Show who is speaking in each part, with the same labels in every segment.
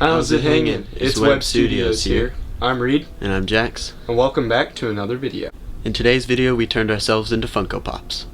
Speaker 1: How's it hanging? It's Web Studios here. I'm Reid.
Speaker 2: And I'm Jax.
Speaker 1: And welcome back to another video.
Speaker 2: In today's video, we turned ourselves into Funko Pops.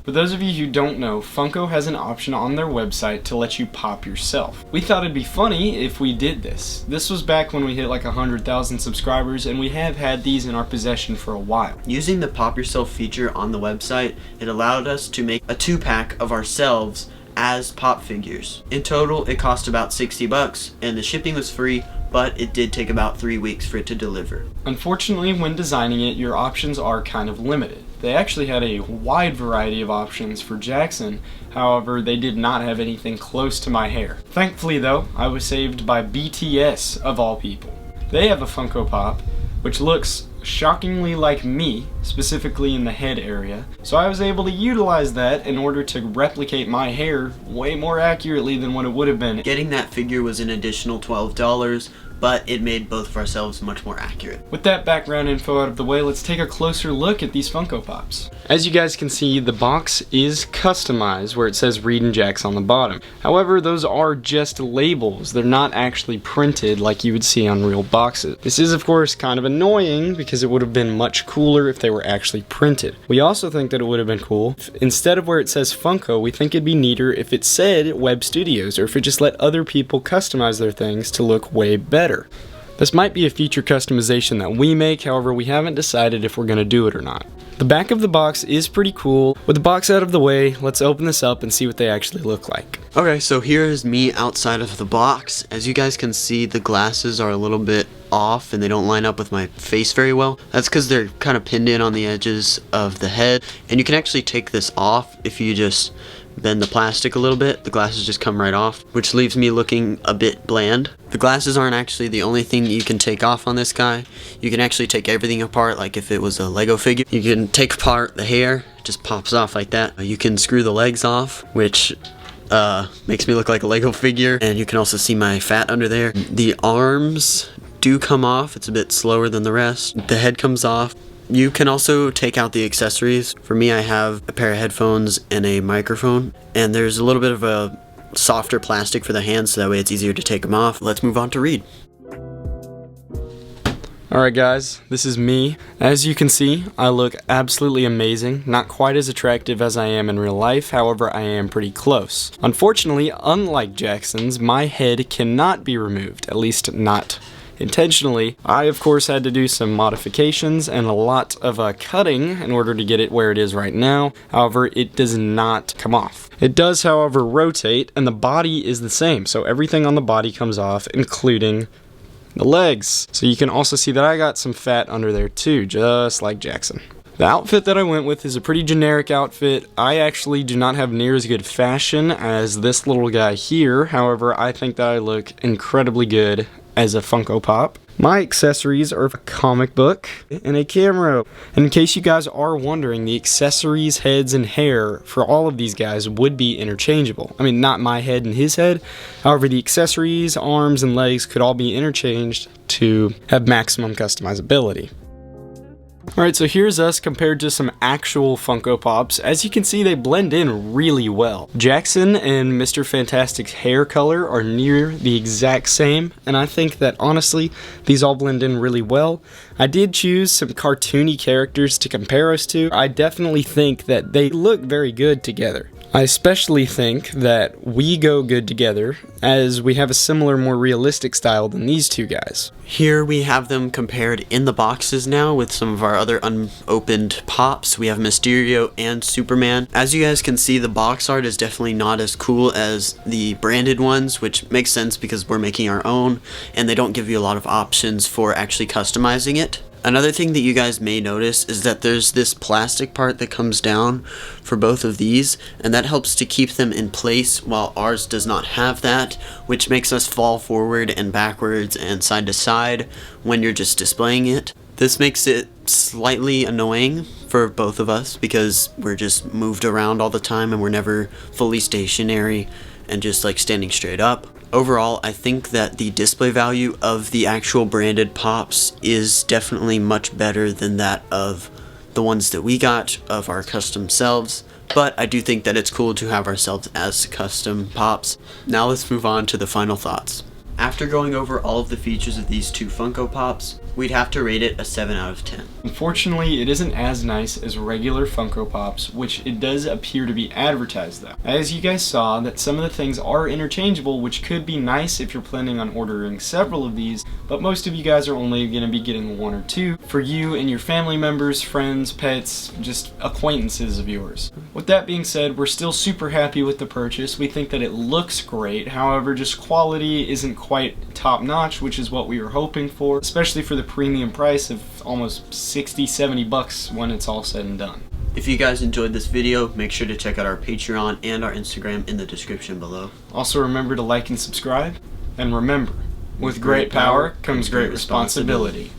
Speaker 1: For those of you who don't know, Funko has an option on their website to let you pop yourself. We thought it'd be funny if we did this. This was back when we hit like 100,000 subscribers, and we have had these in our possession for a while.
Speaker 2: Using the Pop Yourself feature on the website, it allowed us to make a 2-pack of ourselves as pop figures. In total, it cost about $60, and the shipping was free, but it did take about 3 weeks for it to deliver.
Speaker 1: Unfortunately, when designing it, your options are kind of limited. They actually had a wide variety of options for Jackson, however, they did not have anything close to my hair. Thankfully though, I was saved by BTS of all people. They have a Funko Pop, which looks shockingly like me, specifically in the head area, so I was able to utilize that in order to replicate my hair way more accurately than what it would have been.
Speaker 2: Getting that figure was an additional $12, but it made both of ourselves much more accurate.
Speaker 1: With that background info out of the way, let's take a closer look at these Funko Pops. As you guys can see, the box is customized where it says Reid and Jax on the bottom. However, those are just labels. They're not actually printed like you would see on real boxes. This is of course kind of annoying because it would have been much cooler if they were actually printed. We also think that it would have been cool if, instead of where it says Funko, we think it'd be neater if it said Web Studios, or if it just let other people customize their things to look way better. This might be a future customization that we make, however we haven't decided if we're going to do it or not. The back of the box is pretty cool. With the box out of the way, let's open this up and see what they actually look like.
Speaker 2: Okay, so here is me outside of the box. As you guys can see, the glasses are a little bit off and they don't line up with my face very well. That's because they're kind of pinned in on the edges of the head, and you can actually take this off if you just bend the plastic a little bit. The glasses just come right off, which leaves me looking a bit bland. The glasses aren't actually the only thing that you can take off on this guy. You can actually take everything apart, like if it was a Lego figure. You can take apart the hair, it just pops off like that. You can screw the legs off, which makes me look like a Lego figure, and you can also see my fat under there. The arms do come off, it's a bit slower than the rest. The head comes off. You can also take out the accessories. For me, I have a pair of headphones and a microphone, and there's a little bit of a softer plastic for the hands, so that way it's easier to take them off. Let's move on to Reid.
Speaker 1: Alright guys, this is me. As you can see, I look absolutely amazing. Not quite as attractive as I am in real life, however I am pretty close. Unfortunately, unlike Jackson's, my head cannot be removed, at least not intentionally. I of course had to do some modifications and a lot of cutting in order to get it where it is right now. However, it does not come off. It does, however, rotate, and the body is the same, so everything on the body comes off, including the legs. So you can also see that I got some fat under there too, just like Jackson. The outfit that I went with is a pretty generic outfit. I actually do not have near as good fashion as this little guy here. However, I think that I look incredibly good as a Funko Pop. My accessories are a comic book and a camera. And in case you guys are wondering, the accessories, heads, and hair for all of these guys would be interchangeable. I mean, not my head and his head. However, the accessories, arms, and legs could all be interchanged to have maximum customizability. Alright, so here's us compared to some actual Funko Pops. As you can see, they blend in really well. Jackson and Mr. Fantastic's hair color are near the exact same, and I think that honestly, these all blend in really well. I did choose some cartoony characters to compare us to. I definitely think that they look very good together. I especially think that we go good together, as we have a similar, more realistic style than these two guys.
Speaker 2: Here we have them compared in the boxes now with some of our other unopened pops. We have Mysterio and Superman. As you guys can see, the box art is definitely not as cool as the branded ones, which makes sense because we're making our own, and they don't give you a lot of options for actually customizing it. Another thing that you guys may notice is that there's this plastic part that comes down for both of these, and that helps to keep them in place, while ours does not have that, which makes us fall forward and backwards and side to side when you're just displaying it. This makes it slightly annoying for both of us because we're just moved around all the time and we're never fully stationary and just like standing straight up. Overall, I think that the display value of the actual branded Pops is definitely much better than that of the ones that we got of our custom selves, but I do think that it's cool to have ourselves as custom Pops. Now let's move on to the final thoughts. After going over all of the features of these two Funko Pops, we'd have to rate it a 7 out of 10.
Speaker 1: Unfortunately, it isn't as nice as regular Funko Pops, which it does appear to be advertised though. As you guys saw, that some of the things are interchangeable, which could be nice if you're planning on ordering several of these, but most of you guys are only going to be getting 1 or 2 for you and your family members, friends, pets, just acquaintances of yours. With that being said, we're still super happy with the purchase. We think that it looks great, however, just quality isn't quite top notch, which is what we were hoping for, especially for the premium price of almost 60-70 bucks when it's all said and done.
Speaker 2: If you guys enjoyed this video, make sure to check out our Patreon and our Instagram in the description below.
Speaker 1: Also remember to like and subscribe, and remember, with great power comes great responsibility.